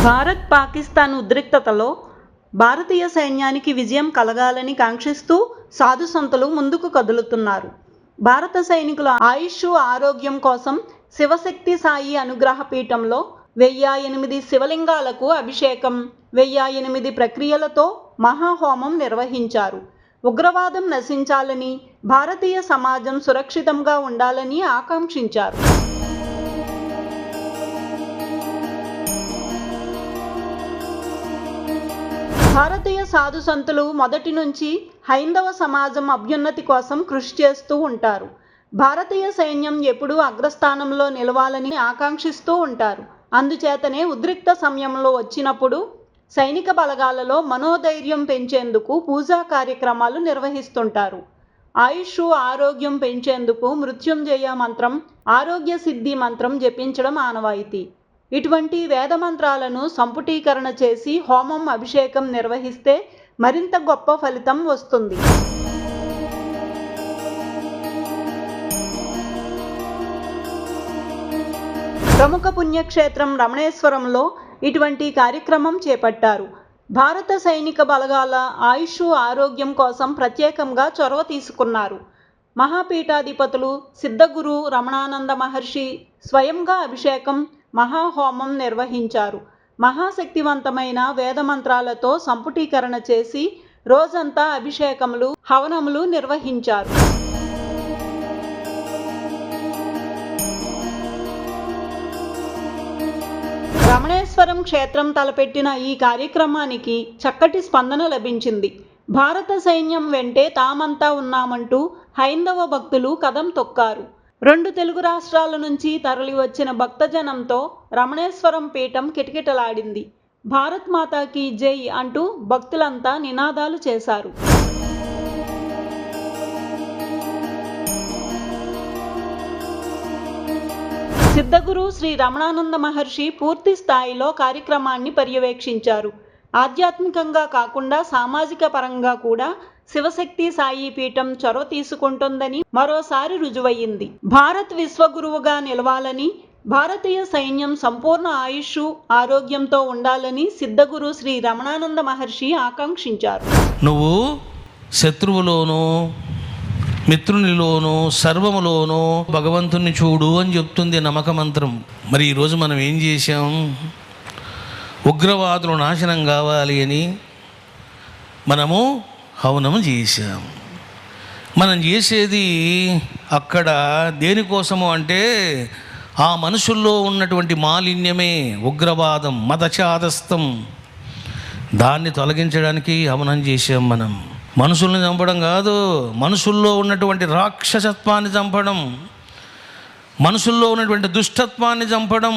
భారత్ పాకిస్తాన్ ఉద్రిక్తతలో భారతీయ సైన్యానికి విజయం కలగాలని కాంక్షిస్తూ సాధుసంతులు ముందుకు కదులుతున్నారు. భారత సైనికుల ఆయుష్ ఆరోగ్యం కోసం శివశక్తి సాయి అనుగ్రహ పీఠంలో 1008 శివలింగాలకు అభిషేకం, 1008 ప్రక్రియలతో మహాహోమం నిర్వహించారు. ఉగ్రవాదం నశించాలని, భారతీయ సమాజం సురక్షితంగా ఉండాలని ఆకాంక్షించారు. భారతీయ సాధు సంతులు మొదటి నుంచి హైందవ సమాజం అభ్యున్నతి కోసం కృషి చేస్తూ ఉంటారు. భారతీయ సైన్యం ఎప్పుడూ అగ్రస్థానంలో నిలవాలని ఆకాంక్షిస్తూ ఉంటారు. అందుచేతనే ఉద్రిక్త సమయంలో వచ్చినప్పుడు సైనిక బలగాలలో మనోధైర్యం పెంచేందుకు పూజా కార్యక్రమాలు నిర్వహిస్తుంటారు. ఆయుష్ ఆరోగ్యం పెంచేందుకు మృత్యుంజయ మంత్రం, ఆరోగ్య సిద్ధి మంత్రం జపించడం ఆనవాయితీ. ఇటువంటి వేద మంత్రాలను సంపుటీకరణ చేసి హోమం, అభిషేకం నిర్వహిస్తే మరింత గొప్ప ఫలితం వస్తుంది. ప్రముఖ పుణ్యక్షేత్రం రమణేశ్వరంలో ఇటువంటి కార్యక్రమం చేపట్టారు. భారత సైనిక బలగాల ఆయుష్ ఆరోగ్యం కోసం ప్రత్యేకంగా చొరవ తీసుకున్నారు. మహాపీఠాధిపతులు సిద్ధగురు రమణానంద మహర్షి స్వయంగా అభిషేకం, మహాహోమం నిర్వహించారు. మహాశక్తివంతమైన వేదమంత్రాలతో సంపుటీకరణ చేసి రోజంతా అభిషేకములు, హవనములు నిర్వహించారు. రమణేశ్వరం క్షేత్రం తలపెట్టిన ఈ కార్యక్రమానికి చక్కటి స్పందన లభించింది. భారత సైన్యం వెంటే తామంతా ఉన్నామంటూ హైందవ భక్తులు కదం తొక్కారు. 2 తెలుగు రాష్ట్రాల నుంచి తరలి వచ్చిన భక్తజనంతో రమణేశ్వరం పీఠం కిటకిటలాడింది. భారత్ మాతాకి జై అంటూ భక్తులంతా నినాదాలు చేశారు. సిద్ధగురు శ్రీ రమణానంద మహర్షి పూర్తి స్థాయిలో కార్యక్రమాన్ని పర్యవేక్షించారు. ఆధ్యాత్మికంగా కాకుండా సామాజిక పరంగా కూడా శివశక్తి సాయి పీఠం చొరవ తీసుకుంటుందని మరోసారి రుజువయ్యింది. భారత్ విశ్వగురువుగా నిలవాలని, భారతీయ సైన్యం సంపూర్ణ ఆయుష్ ఆరోగ్యంతో ఉండాలని సిద్ధగురు శ్రీ రమణానంద మహర్షి ఆకాంక్షించారు. నువ్వు శత్రువులోనూ మిత్రునిలోనూ సర్వములోనూ భగవంతుని చూడు అని చెప్తుంది నమ్మక మంత్రం. మరి ఈరోజు మనం ఏం చేశాం? ఉగ్రవాదులు నాశనం కావాలి అని మనము హవనం చేశాం. మనం చేసేది అక్కడ దేనికోసము అంటే ఆ మనుషుల్లో ఉన్నటువంటి మాలిన్యమే, ఉగ్రవాదం, మతచాదస్తం, దాన్ని తొలగించడానికి హవనం చేశాం. మనం మనుషుల్ని చంపడం కాదు, మనుషుల్లో ఉన్నటువంటి రాక్షసత్వాన్ని చంపడం, మనుషుల్లో ఉన్నటువంటి దుష్టత్వాన్ని చంపడం.